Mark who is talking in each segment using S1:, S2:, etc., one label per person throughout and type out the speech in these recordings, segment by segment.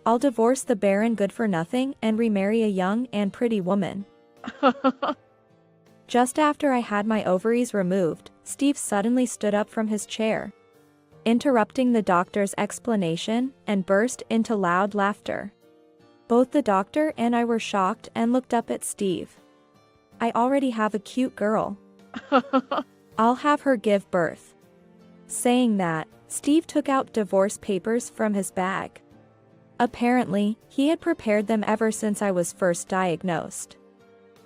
S1: I'll divorce the barren good-for-nothing and remarry a young and pretty woman. Just after I had my ovaries removed, Steve suddenly stood up from his chair, interrupting the doctor's explanation, and burst into loud laughter. Both the doctor and I were shocked and looked up at Steve. I already have a cute girl. I'll have her give birth. Saying that, Steve took out divorce papers from his bag. Apparently, he had prepared them ever since I was first diagnosed.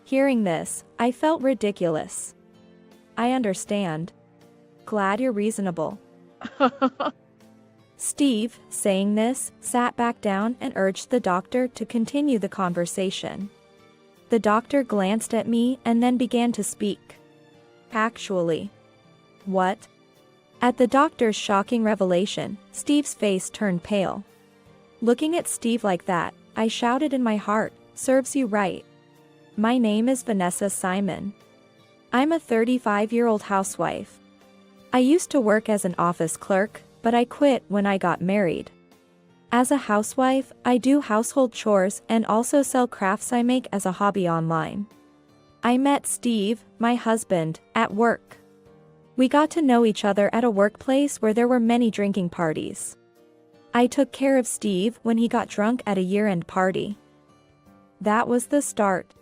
S1: Hearing this, I felt ridiculous. I understand. Glad you're reasonable. Steve, saying this, sat back down and urged the doctor to continue the conversation. The doctor glanced at me and then began to speak. Actually. What? At the doctor's shocking revelation, Steve's face turned pale. Looking at Steve like that, I shouted in my heart, "Serves you right. My name is Vanessa Simon. I'm a 35-year-old housewife. I used to work as an office clerk, but I quit when I got married. As a housewife, I do household chores and also sell crafts I make as a hobby online. I met Steve, my husband, at work. We got to know each other at a workplace where there were many drinking parties. I took care of Steve when he got drunk at a year-end party. That was the start.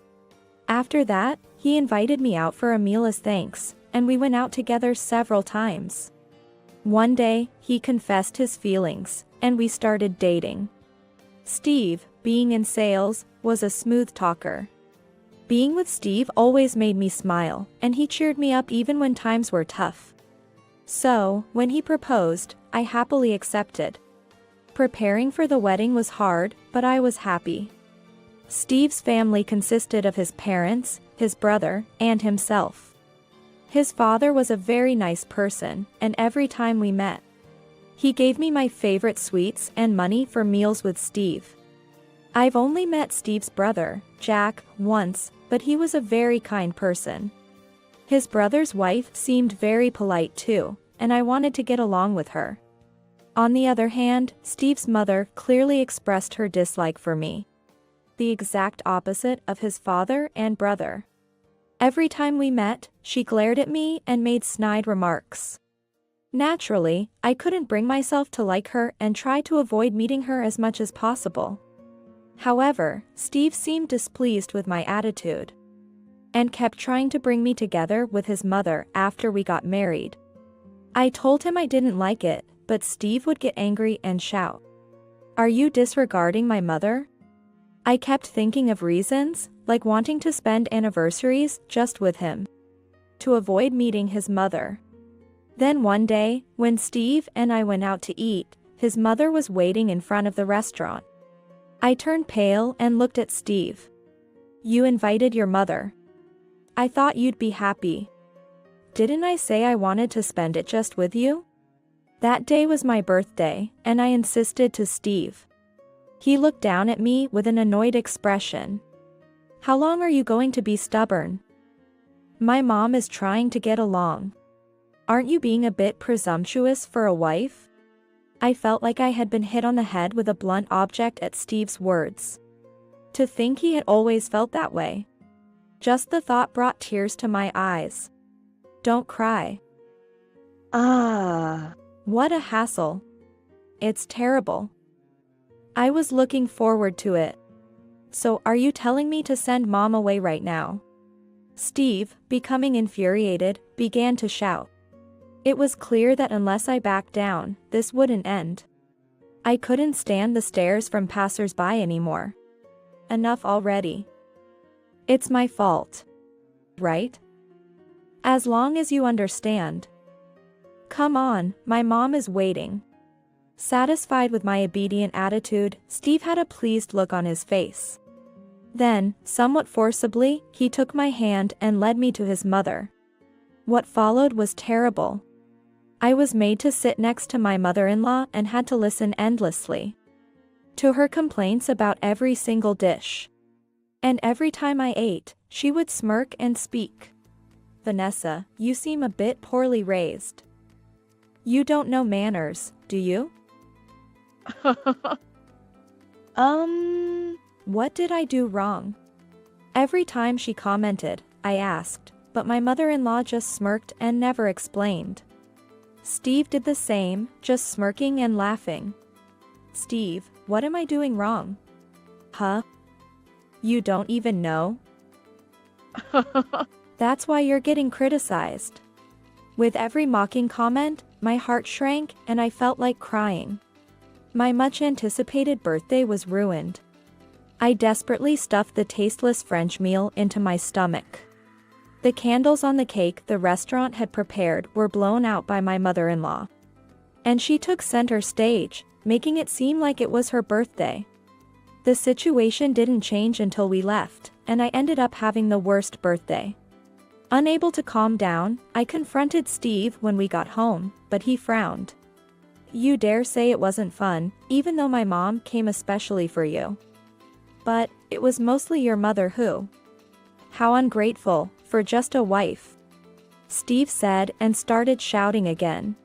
S1: After that, he invited me out for a meal as thanks, and we went out together several times. One day, he confessed his feelings, and we started dating. Steve, being in sales, was a smooth talker. Being with Steve always made me smile, and he cheered me up even when times were tough. So, when he proposed, I happily accepted. Preparing for the wedding was hard, but I was happy. Steve's family consisted of his parents, his brother, and himself. His father was a very nice person, and every time we met, he gave me my favorite sweets and money for meals with Steve. I've only met Steve's brother, Jack, once, but he was a very kind person. His brother's wife seemed very polite too, and I wanted to get along with her. On the other hand, Steve's mother clearly expressed her dislike for me. The exact opposite of his father and brother. Every time we met, she glared at me and made snide remarks. Naturally, I couldn't bring myself to like her and tried to avoid meeting her as much as possible. However, Steve seemed displeased with my attitude and kept trying to bring me together with his mother after we got married. I told him I didn't like it, but Steve would get angry and shout, "Are you disregarding my mother?" I kept thinking of reasons, like wanting to spend anniversaries just with him, to avoid meeting his mother. Then one day, when Steve and I went out to eat, his mother was waiting in front of the restaurant. I turned pale and looked at Steve. "You invited your mother. I thought you'd be happy. Didn't I say I wanted to spend it just with you?" That day was my birthday, and I insisted to Steve. He looked down at me with an annoyed expression. "How long are you going to be stubborn? My mom is trying to get along. Aren't you being a bit presumptuous for a wife?" I felt like I had been hit on the head with a blunt object at Steve's words. To think he had always felt that way. Just the thought brought tears to my eyes. "Don't cry." What a hassle. It's terrible. I was looking forward to it. "So are you telling me to send Mom away right now?" Steve, becoming infuriated, began to shout. It was clear that unless I backed down, this wouldn't end. I couldn't stand the stares from passers-by anymore. Enough already. It's my fault. Right? As long as you understand. Come on, my mom is waiting. Satisfied with my obedient attitude, Steve had a pleased look on his face. Then, somewhat forcibly, he took my hand and led me to his mother. What followed was terrible. I was made to sit next to my mother-in-law and had to listen endlessly to her complaints about every single dish. And every time I ate, she would smirk and speak. "Vanessa, you seem a bit poorly raised. You don't know manners, do you?" What did I do wrong? Every time she commented, I asked, but my mother-in-law just smirked and never explained. Steve did the same, just smirking and laughing. Steve, what am I doing wrong? Huh? You don't even know? That's why you're getting criticized. With every mocking comment, my heart shrank and I felt like crying. My much-anticipated birthday was ruined. I desperately stuffed the tasteless French meal into my stomach. The candles on the cake the restaurant had prepared were blown out by my mother-in-law. And she took center stage, making it seem like it was her birthday. The situation didn't change until we left, and I ended up having the worst birthday. Unable to calm down, I confronted Steve when we got home, but he frowned. You dare say it wasn't fun, even though my mom came especially for you. But it was mostly your mother who. How ungrateful, for just a wife. Steve said and started shouting again.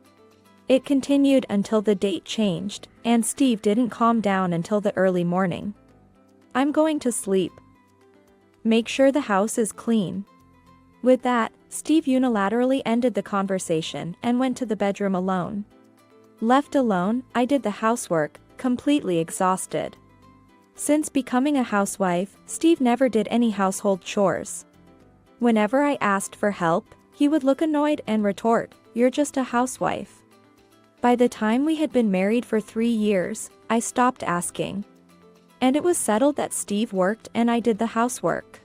S1: It continued until the date changed, and Steve didn't calm down until the early morning. I'm going to sleep. Make sure the house is clean. With that, Steve unilaterally ended the conversation and went to the bedroom alone. Left alone, I did the housework, completely exhausted. Since becoming a housewife, Steve never did any household chores. Whenever I asked for help, he would look annoyed and retort, "You're just a housewife." By the time we had been married for 3 years, I stopped asking. And it was settled that Steve worked and I did the housework.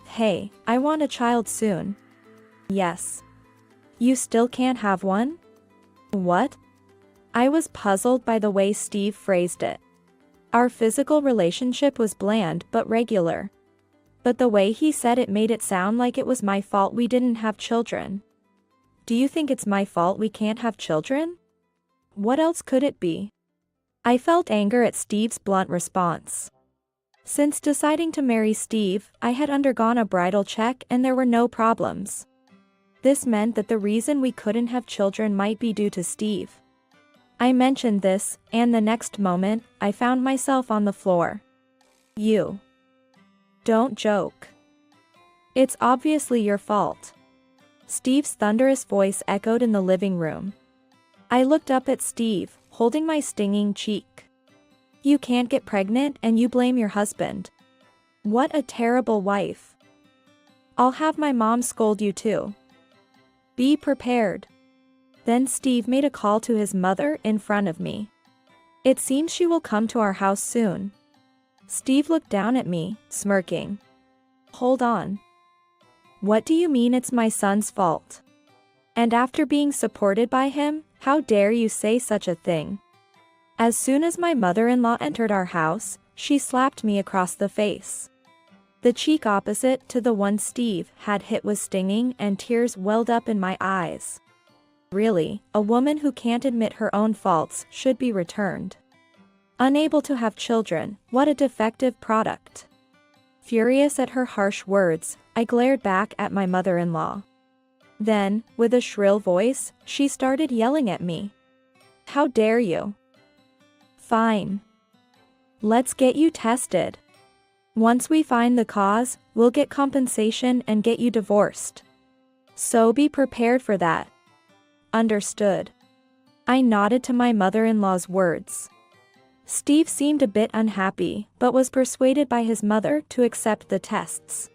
S1: Hey, I want a child soon. Yes. You still can't have one? What? I was puzzled by the way Steve phrased it. Our physical relationship was bland but regular. But the way he said it made it sound like it was my fault we didn't have children. Do you think it's my fault we can't have children? What else could it be? I felt anger at Steve's blunt response. Since deciding to marry Steve, I had undergone a bridal check and there were no problems. This meant that the reason we couldn't have children might be due to Steve. I mentioned this, and the next moment, I found myself on the floor. You. Don't joke. It's obviously your fault. Steve's thunderous voice echoed in the living room. I looked up at Steve, holding my stinging cheek. You can't get pregnant and you blame your husband. What a terrible wife. I'll have my mom scold you too. Be prepared. Then Steve made a call to his mother in front of me. It seems she will come to our house soon. Steve looked down at me, smirking. Hold on. What do you mean it's my son's fault? And after being supported by him, how dare you say such a thing? As soon as my mother-in-law entered our house, she slapped me across the face. The cheek opposite to the one Steve had hit was stinging and tears welled up in my eyes. Really, a woman who can't admit her own faults should be returned. Unable to have children, what a defective product. Furious at her harsh words, I glared back at my mother-in-law. Then, with a shrill voice, she started yelling at me. How dare you? Fine. Let's get you tested. Once we find the cause, we'll get compensation and get you divorced. So be prepared for that. Understood. I nodded to my mother-in-law's words. Steve seemed a bit unhappy, but was persuaded by his mother to accept the tests.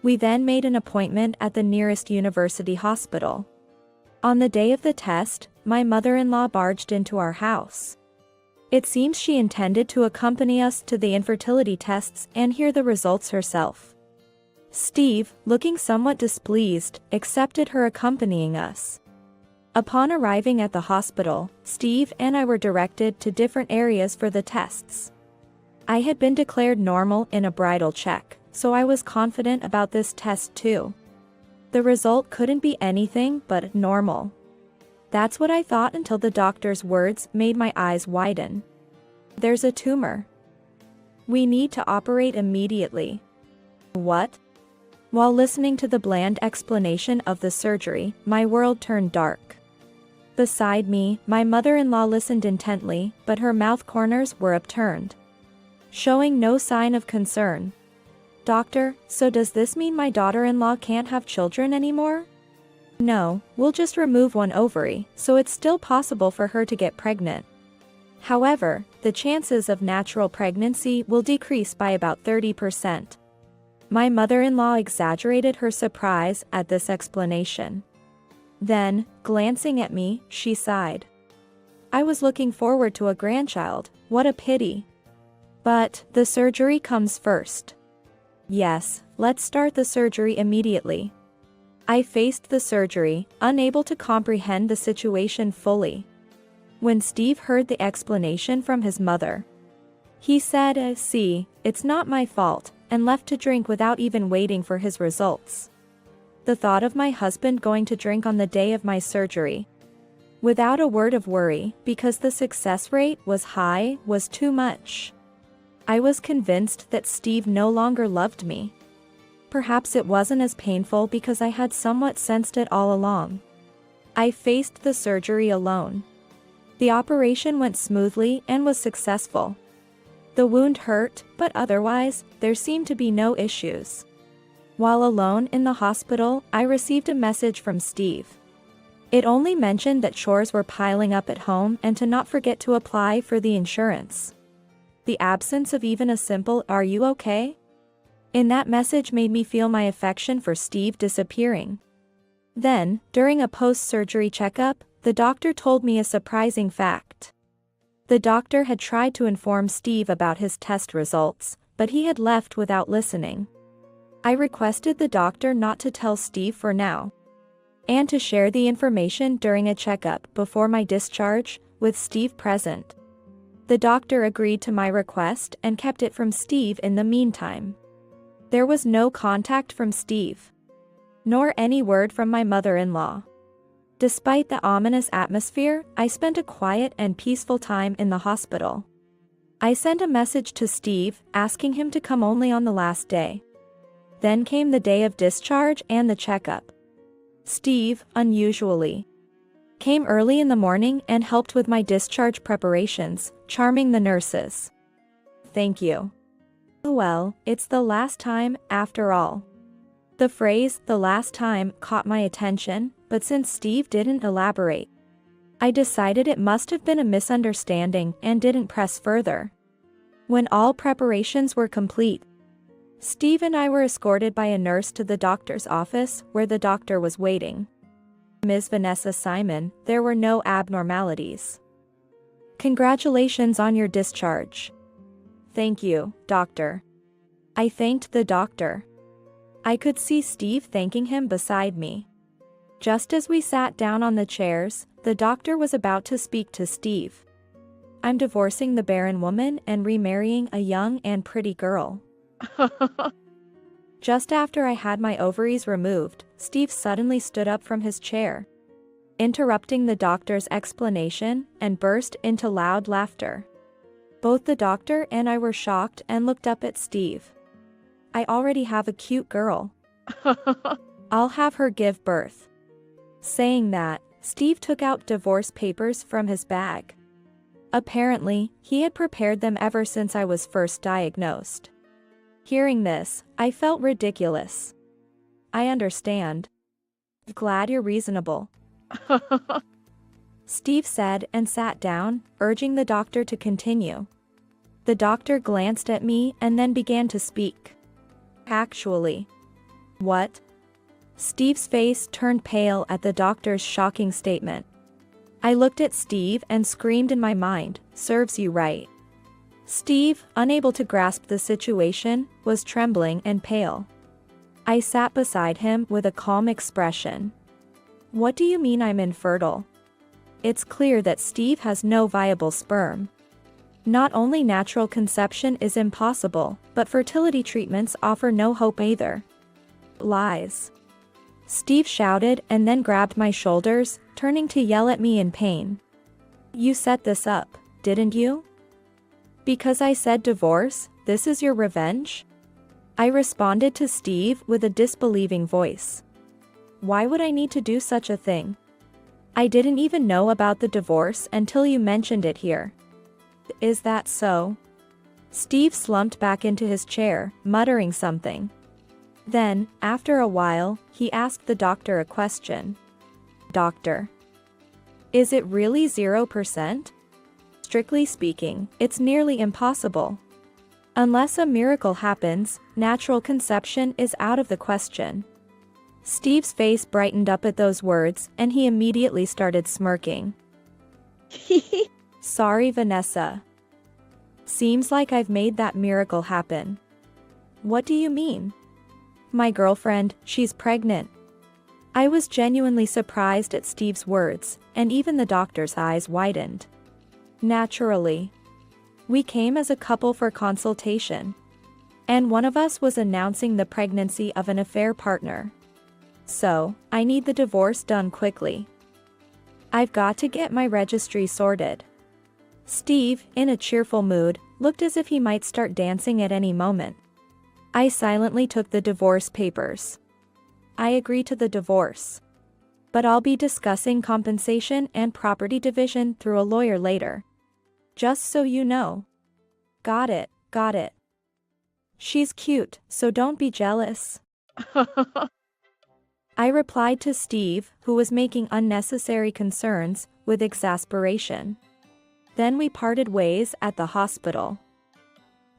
S1: We then made an appointment at the nearest university hospital. On the day of the test, my mother-in-law barged into our house. It seems she intended to accompany us to the infertility tests and hear the results herself. Steve, looking somewhat displeased, accepted her accompanying us. Upon arriving at the hospital, Steve and I were directed to different areas for the tests. I had been declared normal in a bridal check, so I was confident about this test too. The result couldn't be anything but normal. That's what I thought until the doctor's words made my eyes widen. There's a tumor. We need to operate immediately. What? While listening to the bland explanation of the surgery, my world turned dark. Beside me, my mother-in-law listened intently, but her mouth corners were upturned. showing no sign of concern. Doctor, so does this mean my daughter-in-law can't have children anymore? No, we'll just remove one ovary, so it's still possible for her to get pregnant. However, the chances of natural pregnancy will decrease by about 30%. My mother-in-law exaggerated her surprise at this explanation. Then, glancing at me, she sighed. I was looking forward to a grandchild, what a pity. But, the surgery comes first. Yes, let's start the surgery immediately. I faced the surgery, unable to comprehend the situation fully. When Steve heard the explanation from his mother, he said, see, it's not my fault, and left to drink without even waiting for his results. The thought of my husband going to drink on the day of my surgery, without a word of worry, because the success rate was high, was too much. I was convinced that Steve no longer loved me. Perhaps it wasn't as painful because I had somewhat sensed it all along. I faced the surgery alone. The operation went smoothly and was successful. The wound hurt, but otherwise, there seemed to be no issues. While alone in the hospital, I received a message from Steve. It only mentioned that chores were piling up at home and to not forget to apply for the insurance. The absence of even a simple "Are you okay?" in that message made me feel my affection for Steve disappearing. Then, during a post-surgery checkup, the doctor told me a surprising fact. The doctor had tried to inform Steve about his test results, but he had left without listening. I requested the doctor not to tell Steve for now, and to share the information during a checkup before my discharge, with Steve present. The doctor agreed to my request and kept it from Steve in the meantime. There was no contact from Steve, nor any word from my mother-in-law. Despite the ominous atmosphere, I spent a quiet and peaceful time in the hospital. I sent a message to Steve, asking him to come only on the last day. Then came the day of discharge and the checkup. Steve, unusually, came early in the morning and helped with my discharge preparations, charming the nurses. Thank you. Well, it's the last time, after all. The phrase, "the last time," caught my attention, but since Steve didn't elaborate, I decided it must have been a misunderstanding and didn't press further. When all preparations were complete, Steve and I were escorted by a nurse to the doctor's office, where the doctor was waiting. Ms. Vanessa Simon, there were no abnormalities. Congratulations on your discharge. Thank you, doctor. I thanked the doctor. I could see Steve thanking him beside me. Just as we sat down on the chairs, the doctor was about to speak to Steve. I'm divorcing the barren woman and remarrying a young and pretty girl. Just after I had my ovaries removed, Steve suddenly stood up from his chair, interrupting the doctor's explanation, and burst into loud laughter. Both the doctor and I were shocked and looked up at Steve. I already have a cute girl. I'll have her give birth. Saying that, Steve took out divorce papers from his bag. Apparently, he had prepared them ever since I was first diagnosed. Hearing this, I felt ridiculous. I understand. Glad you're reasonable. Steve said and sat down, urging the doctor to continue. The doctor glanced at me and then began to speak. Actually. What? Steve's face turned pale at the doctor's shocking statement. I looked at Steve and screamed in my mind, "Serves you right." Steve, unable to grasp the situation, was trembling and pale. I sat beside him with a calm expression. What do you mean I'm infertile? It's clear that Steve has no viable sperm. Not only natural conception is impossible, but fertility treatments offer no hope either. Lies. Steve shouted and then grabbed my shoulders, turning to yell at me in pain. You set this up, didn't you? Because I said divorce, this is your revenge? I responded to Steve with a disbelieving voice. Why would I need to do such a thing? I didn't even know about the divorce until you mentioned it here. Is that so? Steve slumped back into his chair, muttering something. Then, after a while, he asked the doctor a question. Doctor, is it really 0%? Strictly speaking, it's nearly impossible. Unless a miracle happens, natural conception is out of the question. Steve's face brightened up at those words, and he immediately started smirking. Sorry, Vanessa. Seems like I've made that miracle happen. What do you mean? My girlfriend, she's pregnant. I was genuinely surprised at Steve's words, and even the doctor's eyes widened. Naturally. We came as a couple for consultation. And one of us was announcing the pregnancy of an affair partner. So, I need the divorce done quickly. I've got to get my registry sorted. Steve, in a cheerful mood, looked as if he might start dancing at any moment. I silently took the divorce papers. I agree to the divorce. But I'll be discussing compensation and property division through a lawyer later. Just so you know. Got it, got it. She's cute, so don't be jealous. I replied to Steve, who was making unnecessary concerns, with exasperation. Then we parted ways at the hospital.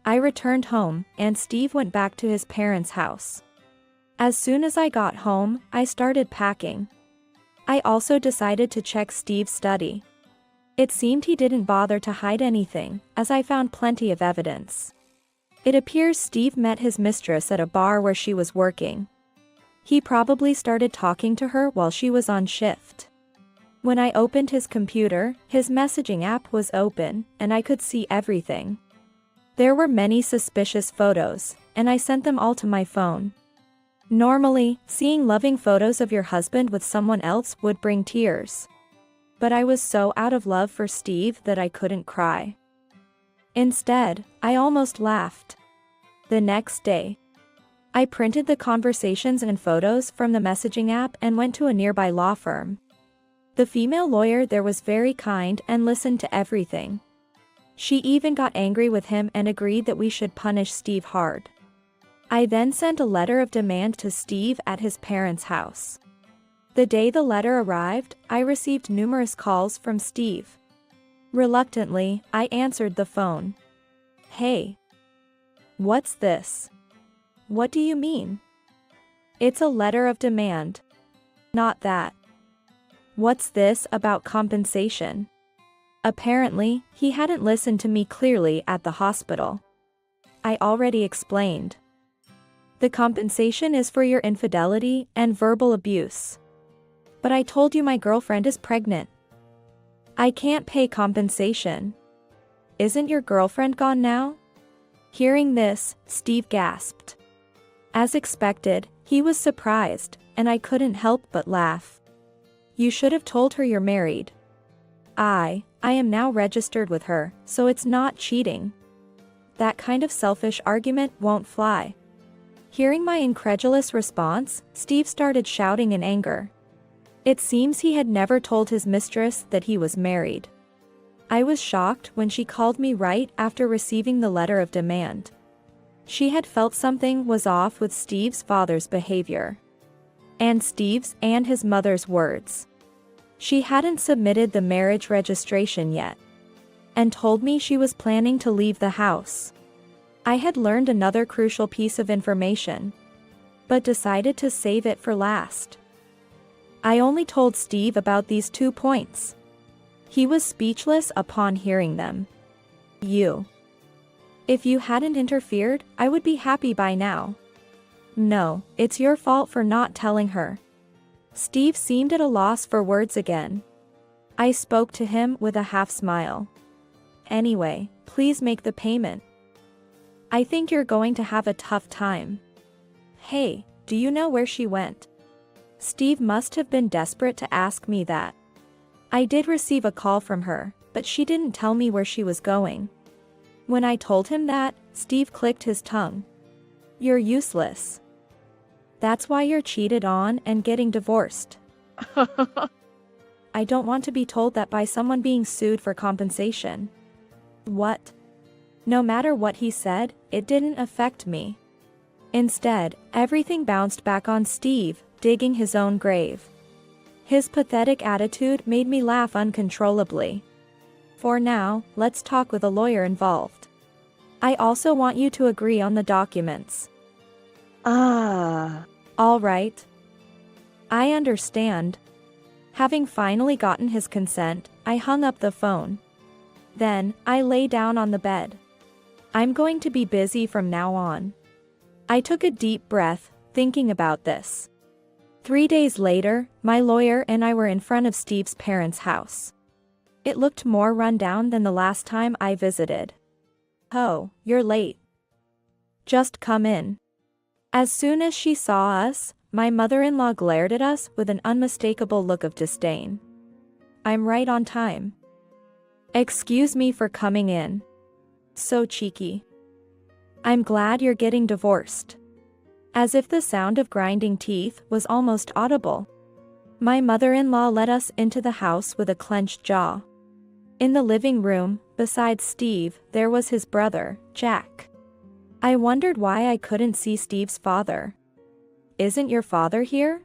S1: I returned home, and Steve went back to his parents' house. As soon as I got home, I started packing. I also decided to check Steve's study. It seemed he didn't bother to hide anything, as I found plenty of evidence. It appears Steve met his mistress at a bar where she was working. He probably started talking to her while she was on shift. When I opened his computer, his messaging app was open, and I could see everything. There were many suspicious photos, and I sent them all to my phone. Normally, seeing loving photos of your husband with someone else would bring tears. But I was so out of love for Steve that I couldn't cry. Instead, I almost laughed. The next day, I printed the conversations and photos from the messaging app and went to a nearby law firm. The female lawyer there was very kind and listened to everything. She even got angry with him and agreed that we should punish Steve hard. I then sent a letter of demand to Steve at his parents' house. The day the letter arrived, I received numerous calls from Steve. Reluctantly, I answered the phone. Hey. What's this? What do you mean? It's a letter of demand. Not that. What's this about compensation? Apparently, he hadn't listened to me clearly at the hospital. I already explained. The compensation is for your infidelity and verbal abuse. But I told you my girlfriend is pregnant. I can't pay compensation. Isn't your girlfriend gone now? Hearing this, Steve gasped. As expected, he was surprised, and I couldn't help but laugh. You should have told her you're married. I am now registered with her, so it's not cheating. That kind of selfish argument won't fly. Hearing my incredulous response, Steve started shouting in anger. It seems he had never told his mistress that he was married. I was shocked when she called me right after receiving the letter of demand. She had felt something was off with Steve's father's behavior. And Steve's and his mother's words. She hadn't submitted the marriage registration yet. And told me she was planning to leave the house. I had learned another crucial piece of information. But decided to save it for last. I only told Steve about these 2 points. He was speechless upon hearing them. If you hadn't interfered, I would be happy by now. No, it's your fault for not telling her. Steve seemed at a loss for words again. I spoke to him with a half smile. Anyway, please make the payment. I think you're going to have a tough time. Hey, do you know where she went? Steve must have been desperate to ask me that. I did receive a call from her, but she didn't tell me where she was going. When I told him that, Steve clicked his tongue. You're useless. That's why you're cheated on and getting divorced. I don't want to be told that by someone being sued for compensation. What? No matter what he said, it didn't affect me. Instead, everything bounced back on Steve, digging his own grave. His pathetic attitude made me laugh uncontrollably. For now, let's talk with a lawyer involved. I also want you to agree on the documents. All right. I understand. Having finally gotten his consent, I hung up the phone. Then, I lay down on the bed. I'm going to be busy from now on. I took a deep breath, thinking about this. 3 days later, my lawyer and I were in front of Steve's parents' house. It looked more run down than the last time I visited. Oh, you're late. Just come in. As soon as she saw us, my mother-in-law glared at us with an unmistakable look of disdain. I'm right on time. Excuse me for coming in. So cheeky. I'm glad you're getting divorced. As if the sound of grinding teeth was almost audible. My mother-in-law led us into the house with a clenched jaw. In the living room, besides Steve, there was his brother, Jack. I wondered why I couldn't see Steve's father. Isn't your father here?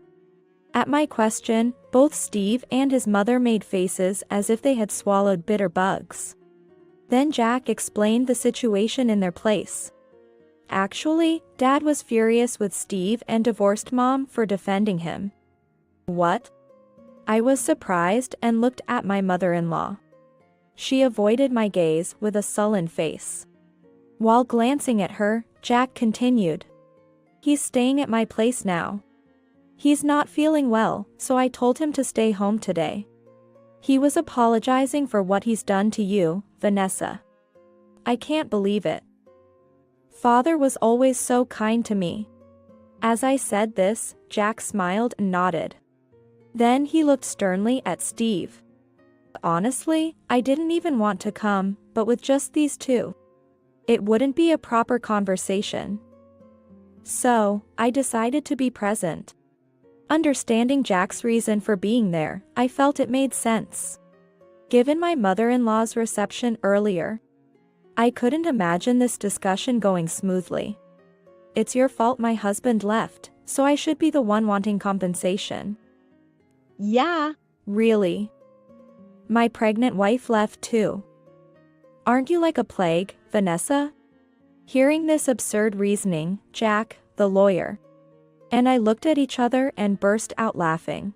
S1: At my question, both Steve and his mother made faces as if they had swallowed bitter bugs. Then Jack explained the situation in their place. Actually, Dad was furious with Steve and divorced Mom for defending him. What? I was surprised and looked at my mother-in-law. She avoided my gaze with a sullen face. While glancing at her, Jack continued. He's staying at my place now. He's not feeling well, so I told him to stay home today. He was apologizing for what he's done to you, Vanessa. I can't believe it. Father was always so kind to me. As I said this, Jack smiled and nodded. Then he looked sternly at Steve. Honestly, I didn't even want to come, but with just these two, it wouldn't be a proper conversation. So, I decided to be present. Understanding Jack's reason for being there, I felt it made sense. Given my mother-in-law's reception earlier, I couldn't imagine this discussion going smoothly. It's your fault my husband left, so I should be the one wanting compensation.
S2: Yeah.
S1: Really? My pregnant wife left too. Aren't you like a plague, Vanessa? Hearing this absurd reasoning, Jack, the lawyer, and I looked at each other and burst out laughing.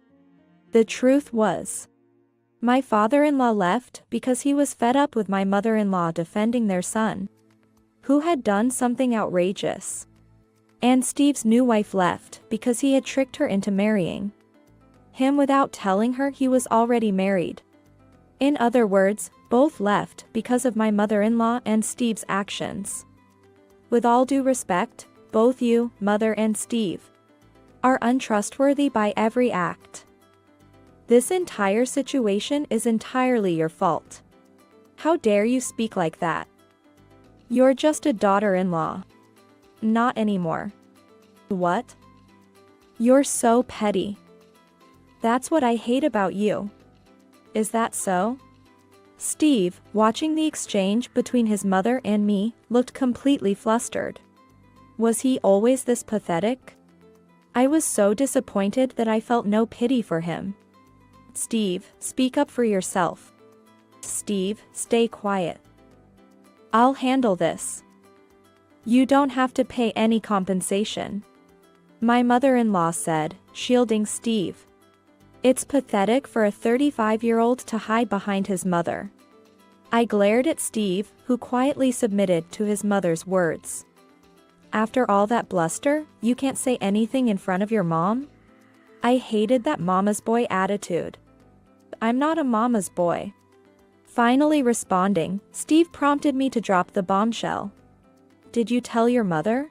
S1: The truth was, my father-in-law left because he was fed up with my mother-in-law defending their son, who had done something outrageous. And Steve's new wife left because he had tricked her into marrying him without telling her he was already married. In other words, both left because of my mother-in-law and Steve's actions. With all due respect, both you, Mother and Steve, are untrustworthy by every act. This entire situation is entirely your fault. How dare you speak like that? You're just a daughter-in-law. Not anymore. What? You're so petty. That's what I hate about you. Is that so? Steve, watching the exchange between his mother and me, looked completely flustered. Was he always this pathetic? I was so disappointed that I felt no pity for him. Steve, speak up for yourself. Steve, stay quiet. I'll handle this. You don't have to pay any compensation, my mother-in-law said, shielding Steve. It's pathetic for a 35-year-old to hide behind his mother. I glared at Steve, who quietly submitted to his mother's words. After all that bluster, you can't say anything in front of your mom? I hated that mama's boy attitude. I'm not a mama's boy. Finally responding, Steve prompted me to drop the bombshell. Did you tell your mother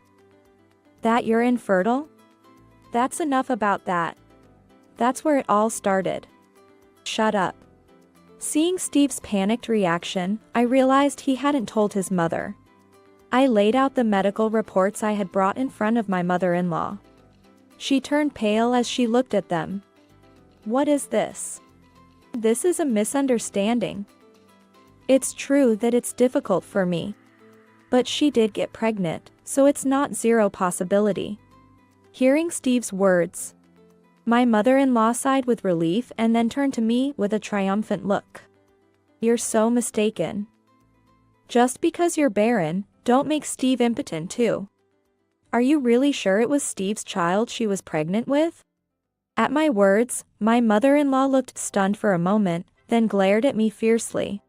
S1: that you're infertile? That's enough about that. That's where it all started. Shut up. Seeing Steve's panicked reaction, I realized he hadn't told his mother. I laid out the medical reports I had brought in front of my mother-in-law. She turned pale as she looked at them. What is this? This is a misunderstanding. It's true that it's difficult for me But she did get pregnant, so it's not zero possibility. Hearing Steve's words, my mother-in-law sighed with relief and then turned to me with a triumphant look. You're so mistaken. Just because you're barren, don't make Steve impotent too. Are you really sure it was Steve's child she was pregnant with? At my words, my mother-in-law looked stunned for a moment, then glared at me fiercely.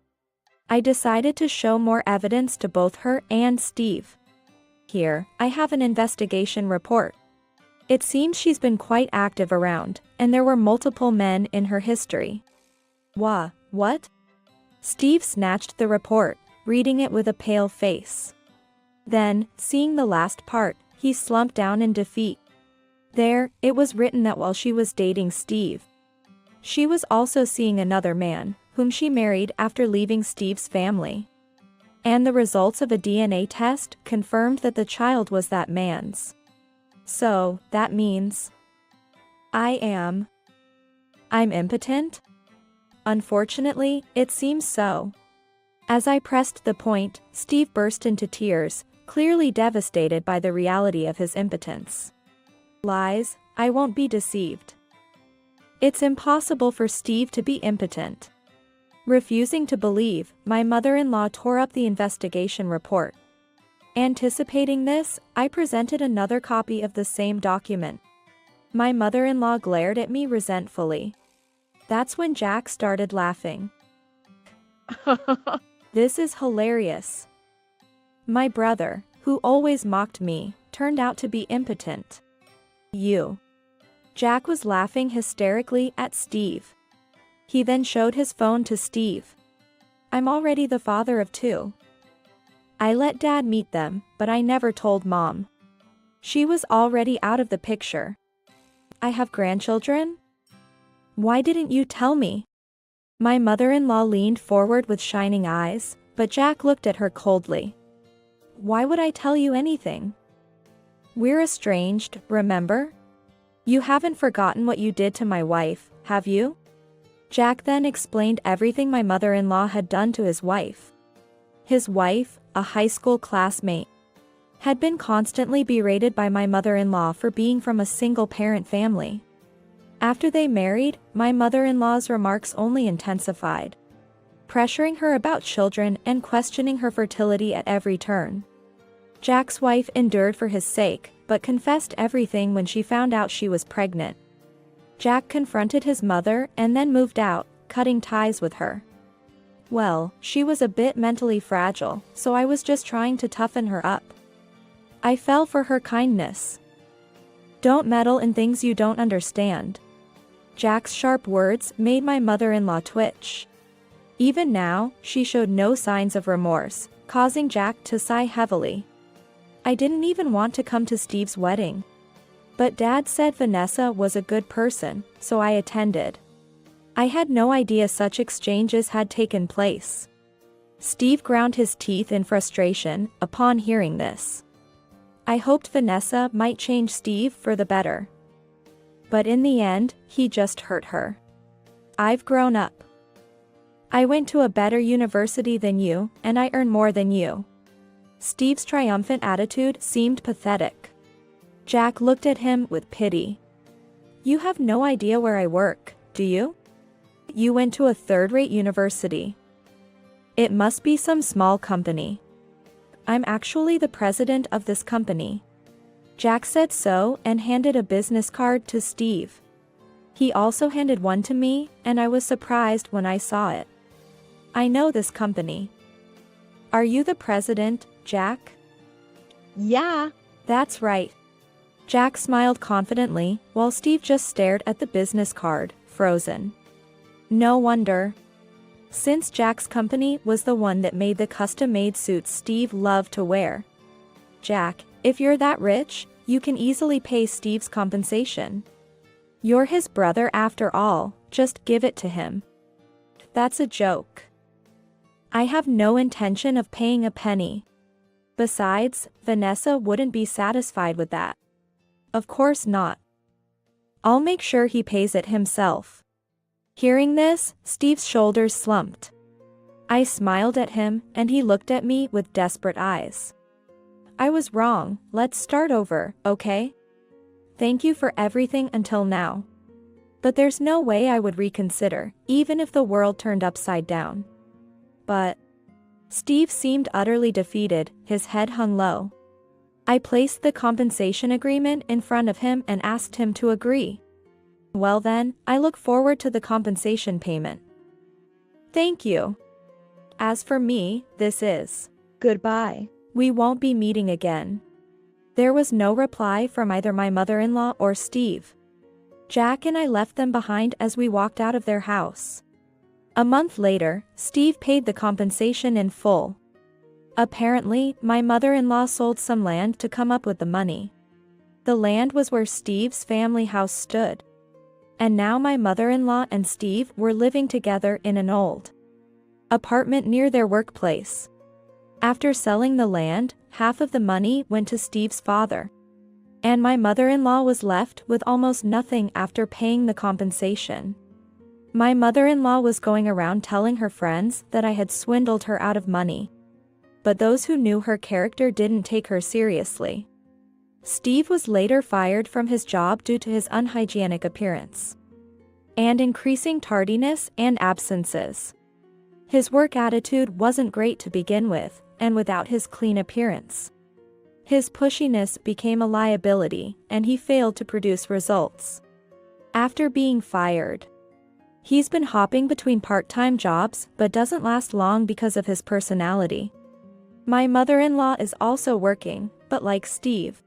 S1: I decided to show more evidence to both her and Steve. Here, I have an investigation report. It seems she's been quite active around, and there were multiple men in her history. What? Steve snatched the report, reading it with a pale face. Then, seeing the last part, he slumped down in defeat. There, it was written that while she was dating Steve, she was also seeing another man, whom she married after leaving Steve's family. And the results of a DNA test confirmed that the child was that man's. So, that means I'm impotent? Unfortunately, it seems so. As I pressed the point, Steve burst into tears, clearly devastated by the reality of his impotence. Lies, I won't be deceived. It's impossible for Steve to be impotent. Refusing to believe, my mother-in-law tore up the investigation report. Anticipating this, I presented another copy of the same document. My mother-in-law glared at me resentfully. That's when Jack started laughing. This is hilarious. My brother, who always mocked me, turned out to be impotent. Jack was laughing hysterically at Steve. He then showed his phone to Steve. I'm already the father of 2. I let Dad meet them, but I never told Mom. She was already out of the picture. I have grandchildren? Why didn't you tell me? My mother-in-law leaned forward with shining eyes, but Jack looked at her coldly. Why would I tell you anything? We're estranged, remember? You haven't forgotten what you did to my wife, have you? Jack then explained everything my mother-in-law had done to his wife. His wife, a high school classmate, had been constantly berated by my mother-in-law for being from a single-parent family. After they married, my mother-in-law's remarks only intensified, pressuring her about children and questioning her fertility at every turn. Jack's wife endured for his sake, but confessed everything when she found out she was pregnant. Jack confronted his mother and then moved out, cutting ties with her. Well, she was a bit mentally fragile, so I was just trying to toughen her up. I fell for her kindness. Don't meddle in things you don't understand. Jack's sharp words made my mother-in-law twitch. Even now, she showed no signs of remorse, causing Jack to sigh heavily. I didn't even want to come to Steve's wedding. But Dad said Vanessa was a good person, so I attended. I had no idea such exchanges had taken place. Steve ground his teeth in frustration upon hearing this. I hoped Vanessa might change Steve for the better. But in the end, he just hurt her. I've grown up. I went to a better university than you, and I earn more than you. Steve's triumphant attitude seemed pathetic. Jack looked at him with pity. You have no idea where I work, do you? You went to a third-rate university. It must be some small company. I'm actually the president of this company. Jack said so and handed a business card to Steve. He also handed one to me, and I was surprised when I saw it. I know this company. Are you the president, Jack?
S2: Yeah.
S1: That's right. Jack smiled confidently, while Steve just stared at the business card, frozen. No wonder. Since Jack's company was the one that made the custom-made suits Steve loved to wear. Jack, if you're that rich, you can easily pay Steve's compensation. You're his brother after all, just give it to him. That's a joke. I have no intention of paying a penny. Besides, Vanessa wouldn't be satisfied with that. Of course not. I'll make sure he pays it himself. Hearing this, Steve's shoulders slumped. I smiled at him, and he looked at me with desperate eyes. I was wrong, let's start over, okay? Thank you for everything until now. But there's no way I would reconsider, even if the world turned upside down. But Steve seemed utterly defeated, his head hung low. I placed the compensation agreement in front of him and asked him to agree. Well then, I look forward to the compensation payment. Thank you. As for me, this is
S2: Goodbye.
S1: we won't be meeting again. There was no reply from either my mother-in-law or Steve. Jack and I left them behind as we walked out of their house. A month later, Steve paid the compensation in full. Apparently, my mother-in-law sold some land to come up with the money. The land was where Steve's family house stood. And now my mother-in-law and Steve were living together in an old apartment near their workplace. After selling the land, half of the money went to Steve's father. And my mother-in-law was left with almost nothing after paying the compensation. My mother-in-law was going around telling her friends that I had swindled her out of money. But those who knew her character didn't take her seriously. Steve was later fired from his job due to his unhygienic appearance and increasing tardiness and absences. His work attitude wasn't great to begin with, and without his clean appearance, his pushiness became a liability, and he failed to produce results. After being fired, he's been hopping between part-time jobs but doesn't last long because of his personality. My mother-in-law is also working, but like Steve,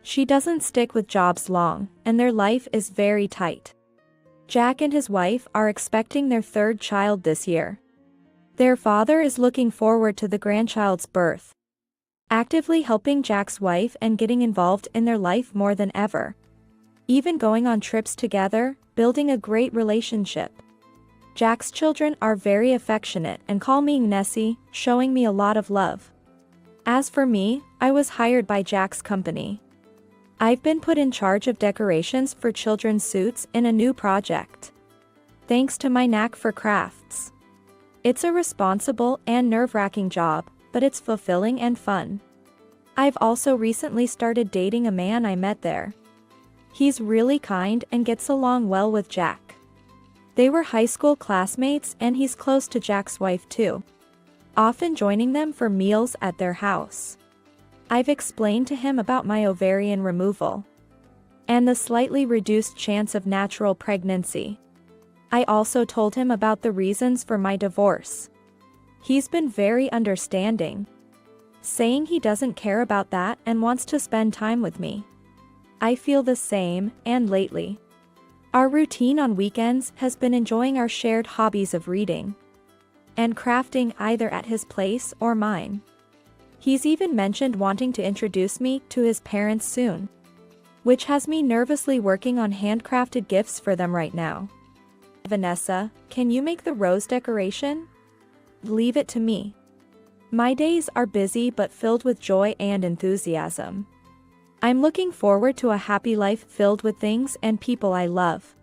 S1: she doesn't stick with jobs long, and their life is very tight. Jack and his wife are expecting their third child this year. Their father is looking forward to the grandchild's birth, actively helping Jack's wife and getting involved in their life more than ever. Even going on trips together, building a great relationship. Jack's children are very affectionate and call me Nessie, showing me a lot of love. As for me, I was hired by Jack's company. I've been put in charge of decorations for children's suits in a new project. Thanks to my knack for crafts. It's a responsible and nerve-wracking job, but it's fulfilling and fun. I've also recently started dating a man I met there. He's really kind and gets along well with Jack. They were high school classmates and he's close to Jack's wife too, often joining them for meals at their house. I've explained to him about my ovarian removal and the slightly reduced chance of natural pregnancy. I also told him about the reasons for my divorce. He's been very understanding, saying he doesn't care about that and wants to spend time with me. I feel the same, and lately, our routine on weekends has been enjoying our shared hobbies of reading and crafting either at his place or mine. He's even mentioned wanting to introduce me to his parents soon, which has me nervously working on handcrafted gifts for them right now. Vanessa, can you make the rose decoration? Leave it to me. My days are busy but filled with joy and enthusiasm. I'm looking forward to a happy life filled with things and people I love.